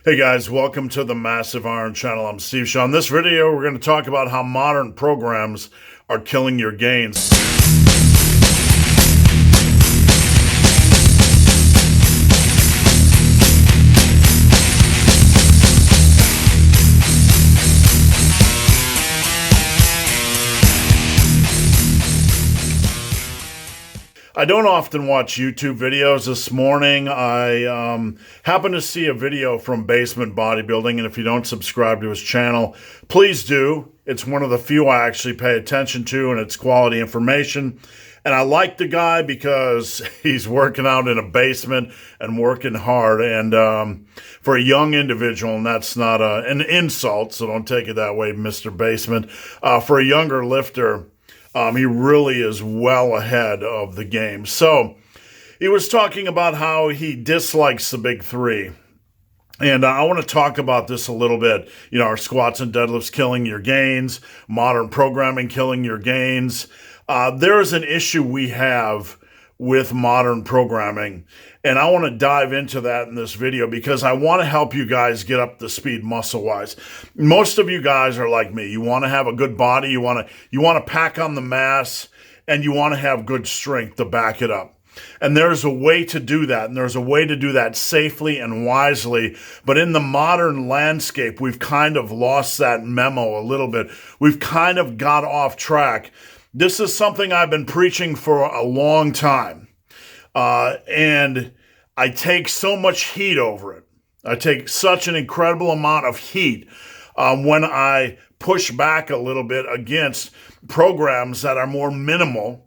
Hey guys, welcome to the Massive Iron Channel. I'm Steve Shaw. In this video, we're going to talk about how modern programs are killing your gains. I don't often watch YouTube videos. This morning, I happened to see a video from Basement Bodybuilding, and if you don't subscribe to his channel, please do. It's one of the few I actually pay attention to, and it's quality information. And I like the guy because he's working out in a basement and working hard. And for a young individual, and that's not an insult, so don't take it that way, Mr. Basement. For a younger lifter, he really is well ahead of the game. So he was talking about how he dislikes the big three. And I want to talk about this a little bit. You know, are squats and deadlifts killing your gains? Modern programming killing your gains? There is an issue we have with modern programming. And I want to dive into that in this video because I want to help you guys get up to speed muscle-wise. Most of you guys are like me. You want to have a good body. You want to pack on the mass, and you want to have good strength to back it up. And there's a way to do that, and there's a way to do that safely and wisely. But in the modern landscape, we've kind of lost that memo a little bit. We've kind of got off track. This is something I've been preaching for a long time. And I take so much heat over it. I take such an incredible amount of heat when I push back a little bit against programs that are more minimal.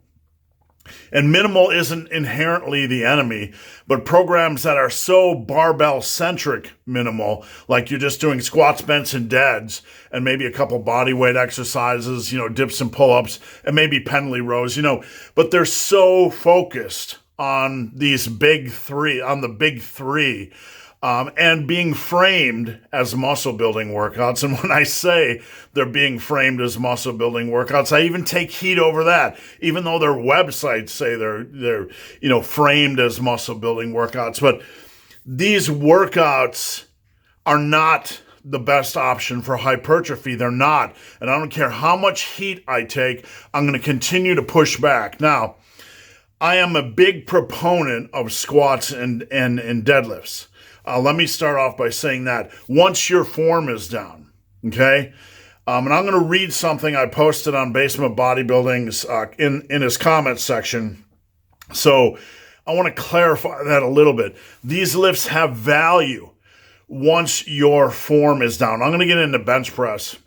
And minimal isn't inherently the enemy, but programs that are so barbell-centric minimal, like you're just doing squats, bench, and deads, and maybe a couple body weight exercises, dips and pull-ups, and maybe pendley rows, but they're so focused on these big three, and being framed as muscle building workouts. And when I say they're being framed as muscle building workouts, I even take heat over that, even though their websites say they're framed as muscle building workouts. But these workouts are not the best option for hypertrophy. They're not. And I don't care how much heat I take, I'm going to continue to push back. Now, I am a big proponent of squats and deadlifts. Let me start off by saying that once your form is down, okay? And I'm going to read something I posted on Basement Bodybuilding's in his comments section. So I want to clarify that a little bit. These lifts have value once your form is down. I'm going to get into bench press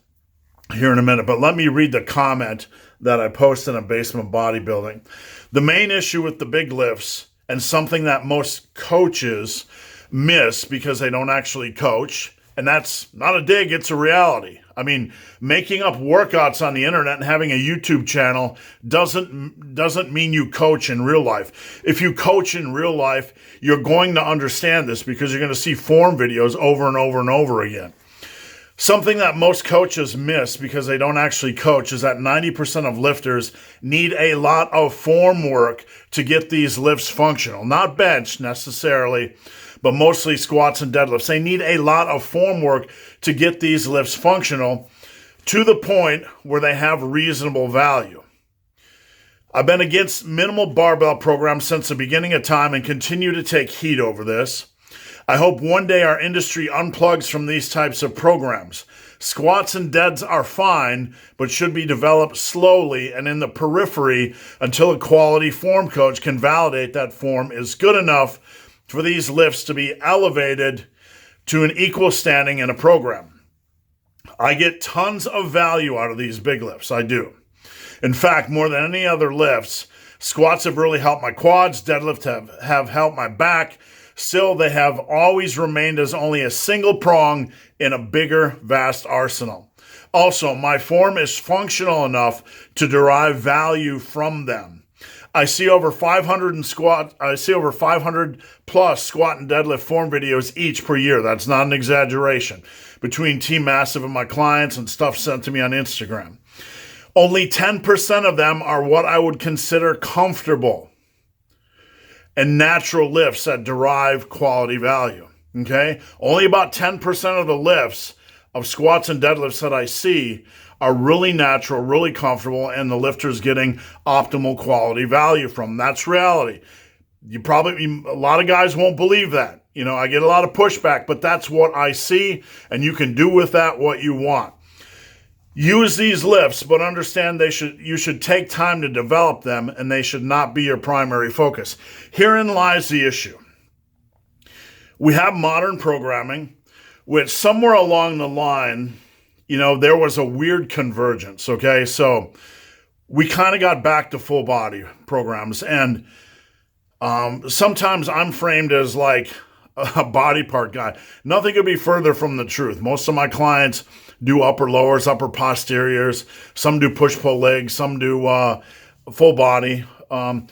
here in a minute, but let me read the comment that I posted on Basement Bodybuilding. The main issue with the big lifts, and something that most coaches miss because they don't actually coach, and that's not a dig, it's a reality. I mean, making up workouts on the internet and having a YouTube channel doesn't mean you coach in real life. If you coach in real life, you're going to understand this because you're going to see form videos over and over and over again. Something that most coaches miss because they don't actually coach is that 90% of lifters need a lot of form work to get these lifts functional. Not bench necessarily, but mostly squats and deadlifts. They need a lot of form work to get these lifts functional to the point where they have reasonable value. I've been against minimal barbell programs since the beginning of time and continue to take heat over this. I hope one day our industry unplugs from these types of programs. Squats and deads are fine, but should be developed slowly and in the periphery until a quality form coach can validate that form is good enough for these lifts to be elevated to an equal standing in a program. I get tons of value out of these big lifts. I do. In fact, more than any other lifts, squats have really helped my quads, deadlifts have helped my back. Still, they have always remained as only a single prong in a bigger, vast arsenal. Also, my form is functional enough to derive value from them. I see over 500 plus squat and deadlift form videos each per year. That's not an exaggeration. Between Team Massive and my clients and stuff sent to me on Instagram. Only 10% of them are what I would consider comfortable and natural lifts that derive quality value. Okay? Only about 10% of the lifts of squats and deadlifts that I see are really natural, really comfortable, and the lifter's getting optimal quality value from. That's reality. A lot of guys won't believe that. I get a lot of pushback, but that's what I see, and you can do with that what you want. Use these lifts, but understand you should take time to develop them, and they should not be your primary focus. Herein lies the issue. We have modern programming, which somewhere along the line, there was a weird convergence, okay? So we kind of got back to full body programs, and sometimes I'm framed as like a body part guy. Nothing could be further from the truth. Most of my clients do upper lowers, upper posteriors. Some do push-pull legs. Some do full body. But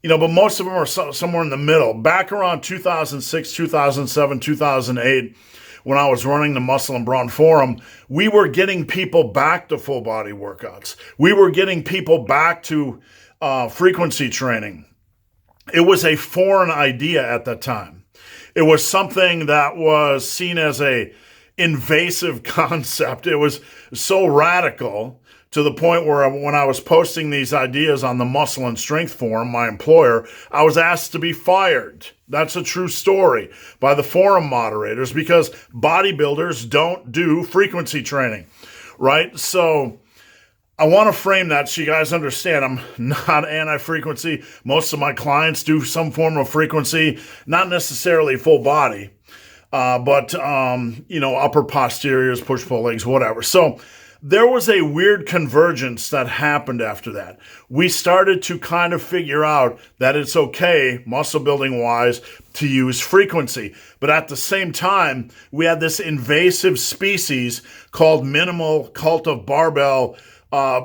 most of them are somewhere in the middle. Back around 2006, 2007, 2008, when I was running the Muscle and Brawn Forum, we were getting people back to full body workouts. We were getting people back to frequency training. It was a foreign idea at that time. It was something that was seen as a invasive concept. It was so radical to the point where when I was posting these ideas on the Muscle and Strength Forum, my employer, I was asked to be fired. That's a true story by the forum moderators because bodybuilders don't do frequency training, right? So I want to frame that so you guys understand I'm not anti-frequency. Most of my clients do some form of frequency, not necessarily full body, but upper posteriors, push-pull legs, whatever. So there was a weird convergence that happened after that. We started to kind of figure out that it's okay, muscle building wise, to use frequency. But at the same time, we had this invasive species called minimal cult of barbell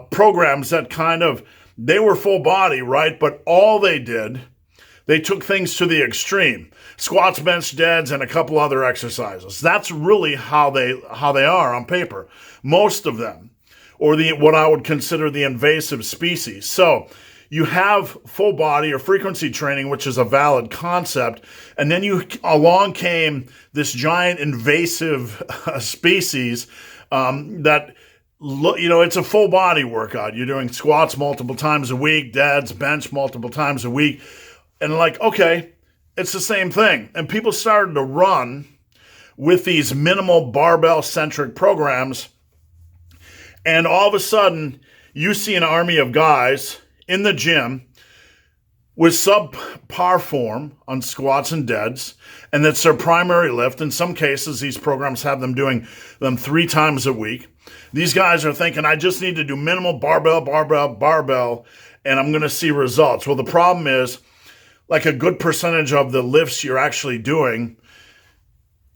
programs that they were full body, right? But all they did, they took things to the extreme. Squats, bench, deads, and a couple other exercises. That's really how they are on paper. Most of them, or what I would consider the invasive species. So you have full body or frequency training, which is a valid concept, and then along came this giant invasive species that it's a full body workout. You're doing squats multiple times a week, deads, bench multiple times a week. And okay, it's the same thing. And people started to run with these minimal barbell-centric programs. And all of a sudden, you see an army of guys in the gym with subpar form on squats and deads, and that's their primary lift. In some cases, these programs have them doing them 3 times a week. These guys are thinking, I just need to do minimal barbell, and I'm going to see results. Well, the problem is, like a good percentage of the lifts you're actually doing,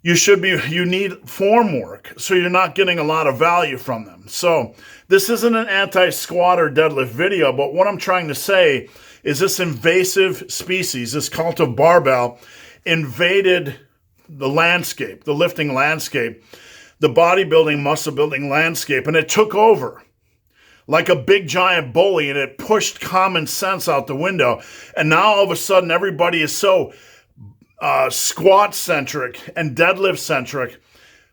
you need form work, so you're not getting a lot of value from them. So this isn't an anti-squat or deadlift video, but what I'm trying to say is this invasive species, this cult of barbell, invaded the landscape, the lifting landscape, the bodybuilding, muscle building landscape, and it took over like a big giant bully, and it pushed common sense out the window. And now all of a sudden everybody is so squat-centric and deadlift-centric.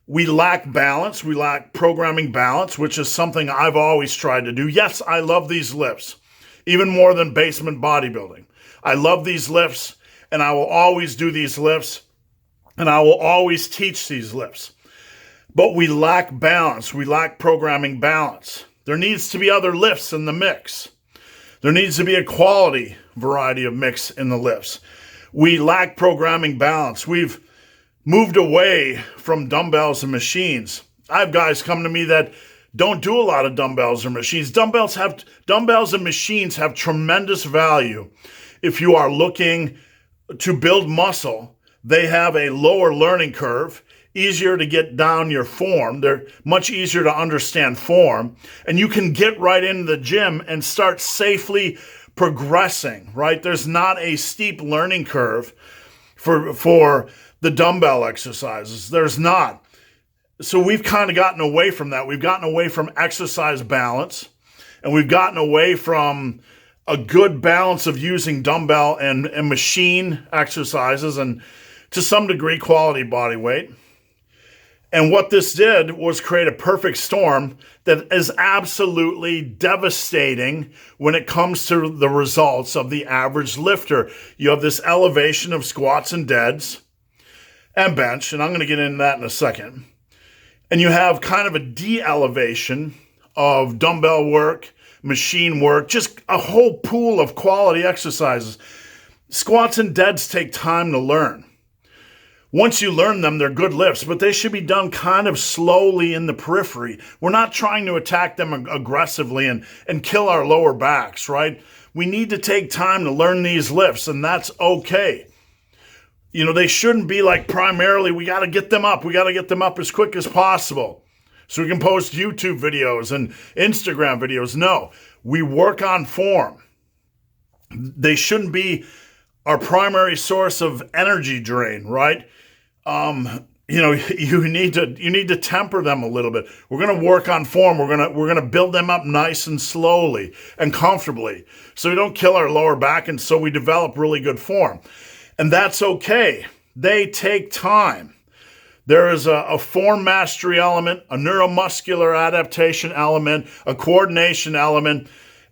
We lack balance. We lack programming balance, which is something I've always tried to do. Yes, I love these lifts, even more than basement bodybuilding. I love these lifts, and I will always do these lifts, and I will always teach these lifts. But we lack balance. We lack programming balance. There needs to be other lifts in the mix. There needs to be a quality variety of mix in the lifts. We lack programming balance. We've moved away from dumbbells and machines. I have guys come to me that don't do a lot of dumbbells or machines. Dumbbells and machines have tremendous value. If you are looking to build muscle, they have a lower learning curve, easier to get down your form. They're much easier to understand form. And you can get right into the gym and start safely progressing, right? There's not a steep learning curve for the dumbbell exercises. There's not. So we've kind of gotten away from that. We've gotten away from exercise balance, and we've gotten away from a good balance of using dumbbell and machine exercises and to some degree, quality body weight. And what this did was create a perfect storm that is absolutely devastating when it comes to the results of the average lifter. You have this elevation of squats and deads and bench, and I'm going to get into that in a second. And you have kind of a de-elevation of dumbbell work, machine work, just a whole pool of quality exercises. Squats and deads take time to learn. Once you learn them, they're good lifts, but they should be done kind of slowly in the periphery. We're not trying to attack them aggressively and kill our lower backs, right? We need to take time to learn these lifts, and that's okay. You know, they shouldn't be like primarily, we got to get them up. We got to get them up as quick as possible so we can post YouTube videos and Instagram videos. No, we work on form. They shouldn't be our primary source of energy drain, right? You know, you need to temper them a little bit. We're going to work on form. We're going to build them up nice and slowly and comfortably so we don't kill our lower back and so we develop really good form. And that's okay. They take time. There is a form mastery element, a neuromuscular adaptation element, a coordination element,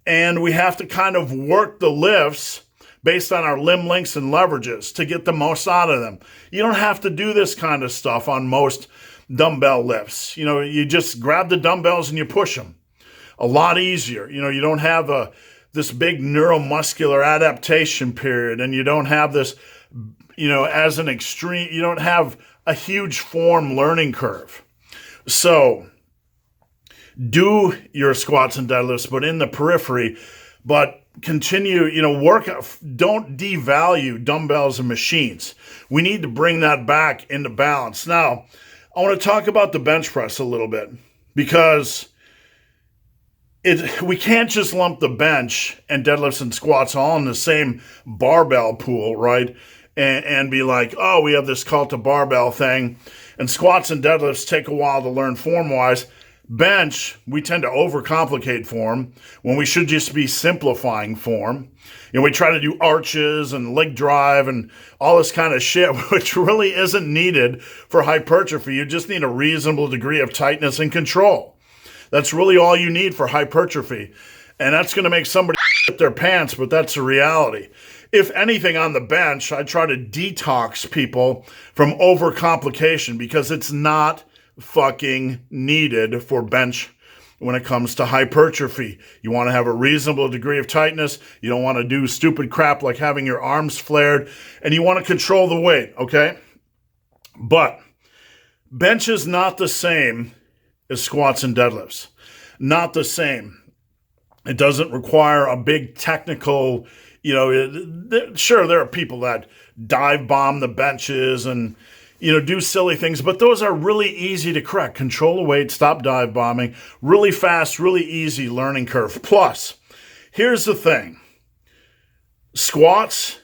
and we have to kind of work the lifts based on our limb lengths and leverages to get the most out of them. You don't have to do this kind of stuff on most dumbbell lifts. You know, you just grab the dumbbells and you push them. A lot easier. You know, you don't have this big neuromuscular adaptation period, and you don't have this, you know, as an extreme, you don't have a huge form learning curve. So do your squats and deadlifts, but in the periphery, but continue, you know, don't devalue dumbbells and machines. We need to bring that back into balance. Now, I want to talk about the bench press a little bit because we can't just lump the bench and deadlifts and squats all in the same barbell pool, right? And be like, oh, we have this cult of barbell thing, and squats and deadlifts take a while to learn form-wise. Bench, we tend to overcomplicate form when we should just be simplifying form. You know, we try to do arches and leg drive and all this kind of shit, which really isn't needed for hypertrophy. You just need a reasonable degree of tightness and control. That's really all you need for hypertrophy. And that's going to make somebody shit their pants, but that's the reality. If anything, on the bench, I try to detox people from overcomplication because it's not fucking needed for bench when it comes to hypertrophy. You want to have a reasonable degree of tightness. You don't want to do stupid crap like having your arms flared, and you want to control the weight, okay? But bench is not the same as squats and deadlifts. Not the same. It doesn't require a big technical, you know, sure, there are people that dive bomb the benches and, you know, do silly things, but those are really easy to correct. Control the weight, stop dive bombing, really fast, really easy learning curve. Plus, here's the thing. Squats,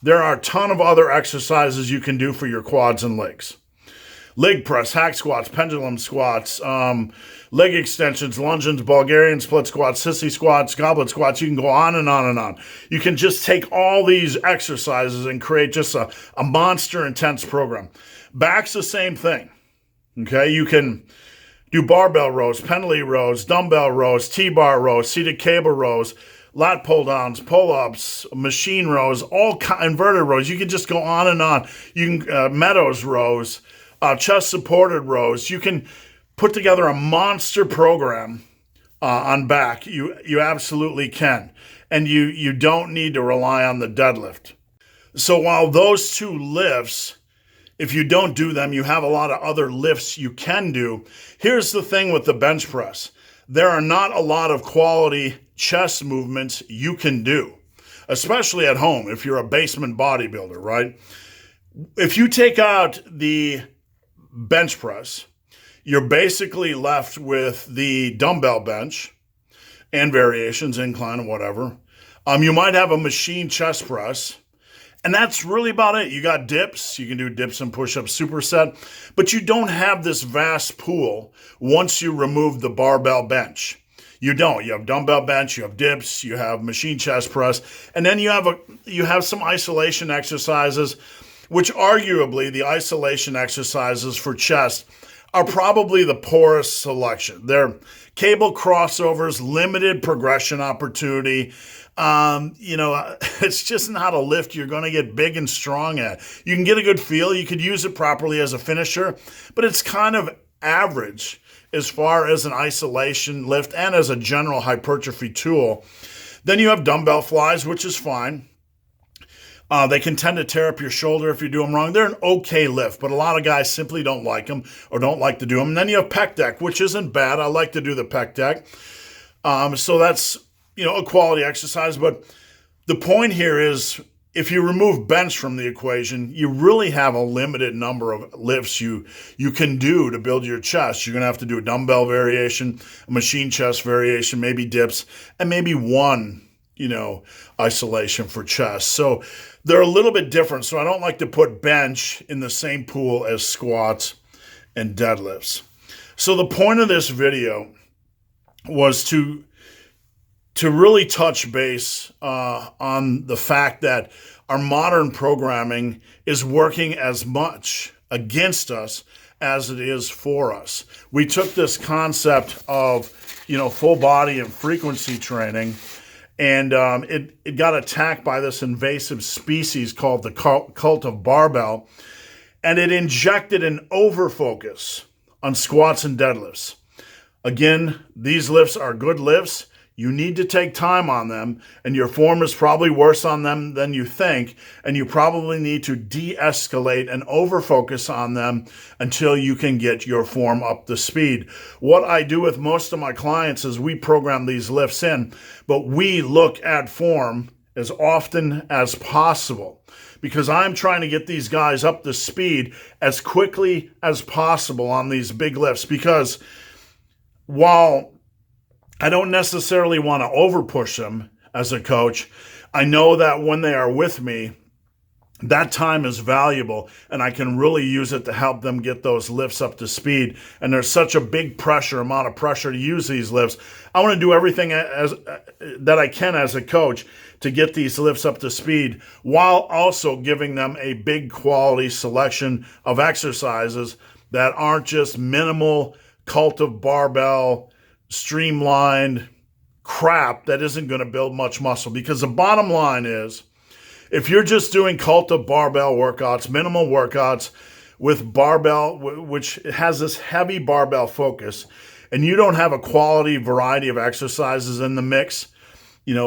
there are a ton of other exercises you can do for your quads and legs. Leg press, hack squats, pendulum squats, leg extensions, lunges, Bulgarian split squats, sissy squats, goblet squats. You can go on and on and on. You can just take all these exercises and create just a monster intense program. Back's the same thing. Okay, you can do barbell rows, pendley rows, dumbbell rows, T-bar rows, seated cable rows, lat pull downs, pull-ups, machine rows, all inverted rows. You can just go on and on. You can Meadows rows, chest supported rows. You can put together a monster program on back. You absolutely can. And you don't need to rely on the deadlift. So while those two lifts, if you don't do them, you have a lot of other lifts you can do. Here's the thing with the bench press. There are not a lot of quality chest movements you can do, especially at home if you're a basement bodybuilder, right? If you take out the bench press, you're basically left with the dumbbell bench and variations, incline and whatever. You might have a machine chest press, and that's really about it. You got dips. You can do dips and push-ups superset, but you don't have this vast pool once you remove the barbell bench. You don't. You have dumbbell bench, you have dips, you have machine chest press, and then you have some isolation exercises which arguably the isolation exercises for chest are probably the poorest selection. They're cable crossovers, limited progression opportunity. It's just not a lift you're going to get big and strong at. You can get a good feel. You could use it properly as a finisher, but it's kind of average as far as an isolation lift and as a general hypertrophy tool. Then you have dumbbell flies, which is fine. They can tend to tear up your shoulder if you do them wrong. They're an okay lift, but a lot of guys simply don't like them or don't like to do them. And then you have pec deck, which isn't bad. I like to do the pec deck. So that's, a quality exercise. But the point here is if you remove bench from the equation, you really have a limited number of lifts you can do to build your chest. You're going to have to do a dumbbell variation, a machine chest variation, maybe dips, and maybe one isolation for chest. So they're a little bit different. So I don't like to put bench in the same pool as squats and deadlifts. So the point of this video was to really touch base on the fact that our modern programming is working as much against us as it is for us. We took this concept of, full body and frequency training, and it got attacked by this invasive species called the cult of barbell, and it injected an overfocus on squats and deadlifts. Again, these lifts are good lifts. You need to take time on them, and your form is probably worse on them than you think, and you probably need to de-escalate and overfocus on them until you can get your form up to speed. What I do with most of my clients is we program these lifts in, but we look at form as often as possible because I'm trying to get these guys up to speed as quickly as possible on these big lifts, because while I don't necessarily want to overpush them as a coach, I know that when they are with me, that time is valuable, and I can really use it to help them get those lifts up to speed. And there's such a big amount of pressure to use these lifts. I want to do everything that I can as a coach to get these lifts up to speed, while also giving them a big quality selection of exercises that aren't just minimal cult of barbell, streamlined crap that isn't going to build much muscle. Because the bottom line is, if you're just doing cult of barbell workouts, minimal workouts with barbell, which has this heavy barbell focus, and you don't have a quality variety of exercises in the mix,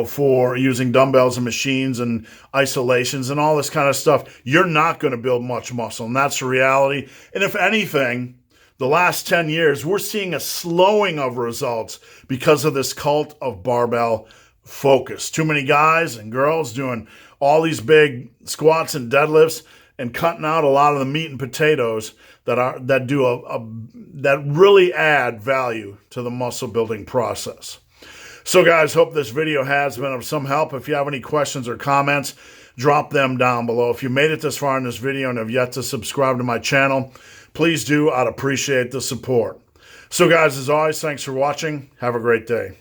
for using dumbbells and machines and isolations and all this kind of stuff, you're not going to build much muscle. And that's the reality. And if anything, the last 10 years, we're seeing a slowing of results because of this cult of barbell focus. Too many guys and girls doing all these big squats and deadlifts and cutting out a lot of the meat and potatoes that really add value to the muscle building process. So guys, hope this video has been of some help. If you have any questions or comments, drop them down below. If you made it this far in this video and have yet to subscribe to my channel, please do. I'd appreciate the support. So guys, as always, thanks for watching. Have a great day.